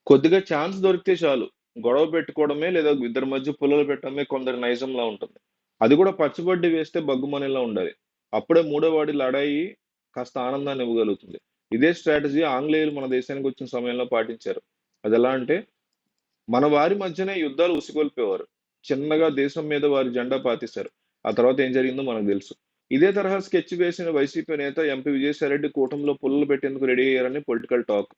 కొద్దిగా ఛాన్స్ దొరికితే చాలు. గొడవ పెట్టుకోవడమే లేదా ఇద్దరి మధ్య పుల్లలు పెట్టడమే కొందరి నైజంలా ఉంటుంది. అది కూడా పచ్చబడ్డి వేస్తే బగ్గుమనేలా ఉండాలి. అప్పుడే మూడో వాడి లడాయి కాస్త ఆనందాన్ని ఇవ్వగలుగుతుంది. ఇదే స్ట్రాటజీ ఆంగ్లేయులు మన దేశానికొచ్చిన సమయంలో పాటించారు. అదెలా అంటే మన వారి మధ్యనే యుద్ధాలు ఉసిగొల్పేవారు. చిన్నగా దేశం మీద వారి జెండా పాతేశారు. ఆ తర్వాత ఏం జరిగిందో మనకు తెలుసు. ఇదే తరహా స్కెచ్ వేసిన వైసీపీ నేత ఎంపీ విజయసాయిరెడ్డి కూటమిలో పుల్లలు పెట్టేందుకు రెడీ అయ్యారని పొలిటికల్ టాక్.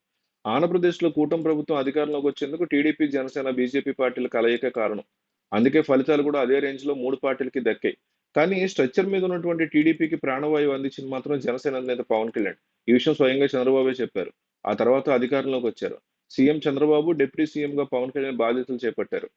ఆంధ్రప్రదేశ్‌లో కూటమి ప్రభుత్వం అధికారంలోకి వచ్చేందుకు టీడీపీ, జనసేన, బీజేపీ పార్టీల కలయికే కారణం. అందుకే ఫలితాలు కూడా అదే రేంజ్‌లో 3 పార్టీలకి దక్కాయి. కానీ స్ట్రక్చర్ మీద ఉన్నటువంటి టీడీపీకి ప్రాణవాయువు అందించింది మాత్రం జనసేన అధినేత పవన్ కళ్యాణ్. ఈ విషయం స్వయంగా చంద్రబాబే చెప్పారు. ఆ తర్వాత అధికారంలోకి వచ్చారు. సీఎం చంద్రబాబు, డిప్యూటీ సీఎంగా పవన్ కళ్యాణ్ బాధ్యతలు చేపట్టారు.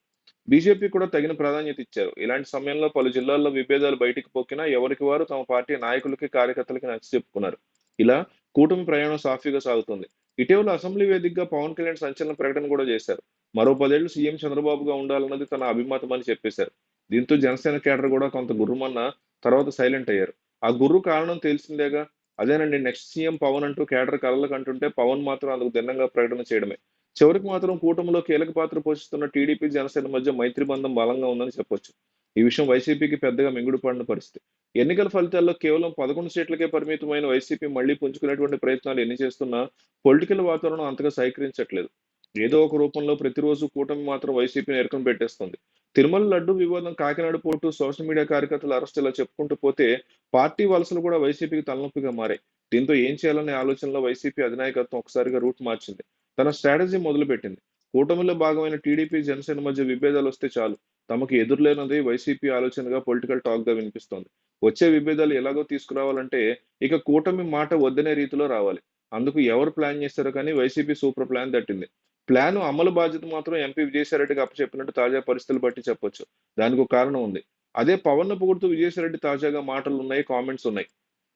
బీజేపీ కూడా తగిన ప్రాధాన్యత ఇచ్చారు. ఇలాంటి సమయంలో పలు జిల్లాల్లో విభేదాలు బయటికి పొక్కినా ఎవరికి వారు తమ పార్టీ నాయకులకి, కార్యకర్తలకి నచ్చచెప్పుకున్నారు. ఇలా కూటమి ప్రయాణం సాఫీగా సాగుతుంది. ఇటీవల అసెంబ్లీ వేదికగా పవన్ కళ్యాణ్ సంచలన ప్రకటన కూడా చేశారు. మరో 10 ఏళ్లు సీఎం చంద్రబాబుగా ఉండాలన్నది తన అభిమతం అని చెప్పేశారు. దీంతో జనసేన కేడర్ కూడా కొంత గుర్రుమన్న తర్వాత సైలెంట్ అయ్యారు. ఆ గుర్రు కారణం తెలిసిందేగా. అదేనండి నెక్స్ట్ సీఎం పవన్ అంటూ కేడర్ కలలకంటుంటే పవన్ మాత్రం అందుకు భిన్నంగా ప్రకటన చేయడమే. చివరికి మాత్రం కూటమిలో కీలక పాత్ర పోషిస్తున్న టీడీపీ, జనసేన మధ్య మైత్రి బంధం బలంగా ఉందని చెప్పొచ్చు. ఈ విషయం వైసీపీకి పెద్దగా మింగుడు పడిన పరిస్థితి. ఎన్నికల ఫలితాల్లో కేవలం 11 సీట్లకే పరిమితమైన వైసీపీ మళ్లీ పుంజుకునేటువంటి ప్రయత్నాలు ఎన్ని చేస్తున్నా పొలిటికల్ వాతావరణం అంతగా సహకరించట్లేదు. ఏదో ఒక రూపంలో ప్రతిరోజు కూటమి మాత్రం వైసీపీని ఎరకన పెట్టేస్తుంది. తిరుమల లడ్డు వివాదం, కాకినాడ పోటు, సోషల్ మీడియా కార్యకర్తల అరెస్ట్ ఇలా చెప్పుకుంటూ పోతే పార్టీ వలసలు కూడా వైసీపీకి తలనొప్పిగా మారాయి. దీంతో ఏం చేయాలనే ఆలోచనలో వైసీపీ అధినాయకత్వం ఒకసారిగా రూట్ మార్చింది. తన స్ట్రాటజీ మొదలుపెట్టింది. కూటమిలో భాగమైన టీడీపీ, జనసేన మధ్య విభేదాలు వస్తే చాలు తమకు ఎదురులేనది వైసీపీ ఆలోచనగా పొలిటికల్ టాక్ గా వినిపిస్తోంది. వచ్చే విభేదాలు ఎలాగో తీసుకురావాలంటే ఇక కూటమి మాట వద్దనే రీతిలో రావాలి. అందుకు ఎవరు ప్లాన్ చేశారో కానీ వైసీపీ సూపర్ ప్లాన్ తట్టింది. ప్లాన్ అమలు బాధ్యత మాత్రం ఎంపీ విజయసాయిరెడ్డికి అప్పచెప్పినట్టు తాజా పరిస్థితులు బట్టి చెప్పొచ్చు. దానికి ఒక కారణం ఉంది. అదే పవన్‌ను పొగుడుతూ విజయసాయిరెడ్డి తాజాగా మాటలున్నాయి, కామెంట్స్ ఉన్నాయి.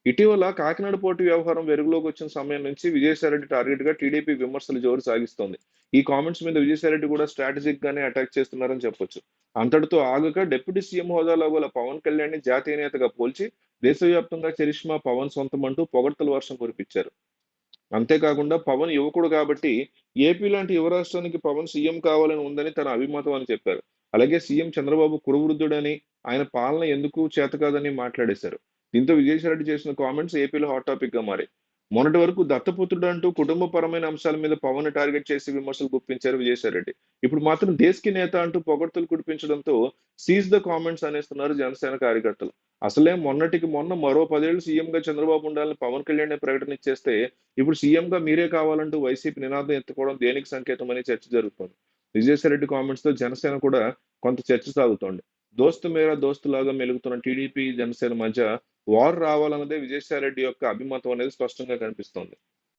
ఇటీవల కాకినాడ పోర్టు వ్యవహారం వెలుగులోకి వచ్చిన సమయం నుంచి విజయసాయిరెడ్డి టార్గెట్‌గా టీడీపీ విమర్శల జోరు సాగిస్తోంది. ఈ కామెంట్స్ మీద విజయసాయిరెడ్డి కూడా స్ట్రాటజిక్ గానే అటాక్ చేస్తున్నారని చెప్పొచ్చు. అంతటితో ఆగక డిప్యూటీ సీఎం హోదాలో గల పవన్ కళ్యాణ్‌ని జాతీయ నేతగా పోల్చి దేశవ్యాప్తంగా చరిష్మా పవన్ సొంతమంటూ పొగడ్తల వర్షం కురిపించారు. అంతేకాకుండా పవన్ యువకుడు కాబట్టి ఏపీ లాంటి యువ రాష్ట్రానికి పవన్ సీఎం కావాలని ఉందని తన అభిమతం అని చెప్పారు. అలాగే సీఎం చంద్రబాబు కురువృద్ధుడని, ఆయన పాలన ఎందుకు చేతకాదని మాట్లాడేశారు. దీంతో విజయసాయిరెడ్డి చేసిన కామెంట్స్ ఏపీలో హాట్ టాపిక్ గా మారాయి. మొన్నటి వరకు దత్తపుత్రుడంటూ కుటుంబపరమైన అంశాల మీద పవన్ టార్గెట్ చేసి విమర్శలు గుప్పించారు విజయసాయిరెడ్డి. ఇప్పుడు మాత్రం దేశ్‌కి నేత అంటూ పొగడ్తలు కురిపించడంతో సీజ్ ద కామెంట్స్ అనేస్తున్నారు జనసేన కార్యకర్తలు. అసలే మొన్నటికి మొన్న మరో 10 ఏళ్లు సీఎంగా చంద్రబాబు ఉండాలని పవన్ కళ్యాణ్ ప్రకటన ఇచ్చేస్తే ఇప్పుడు సీఎంగా మీరే కావాలంటూ వైసీపీ నినాదం ఎత్తుకోవడం దేనికి సంకేతం అని చర్చ జరుగుతోంది. విజయసాయిరెడ్డి కామెంట్స్ తో జనసేన కూడా కొంత చర్చ సాగుతోంది. దోస్తు మేరా దోస్తు లాగా మెలుగుతున్న టీడీపీ, జనసేన మధ్య వార్ రావాలన్నదే విజయసాయిరెడ్డి యొక్క అభిమతం అనేది స్పష్టంగా కనిపిస్తోంది.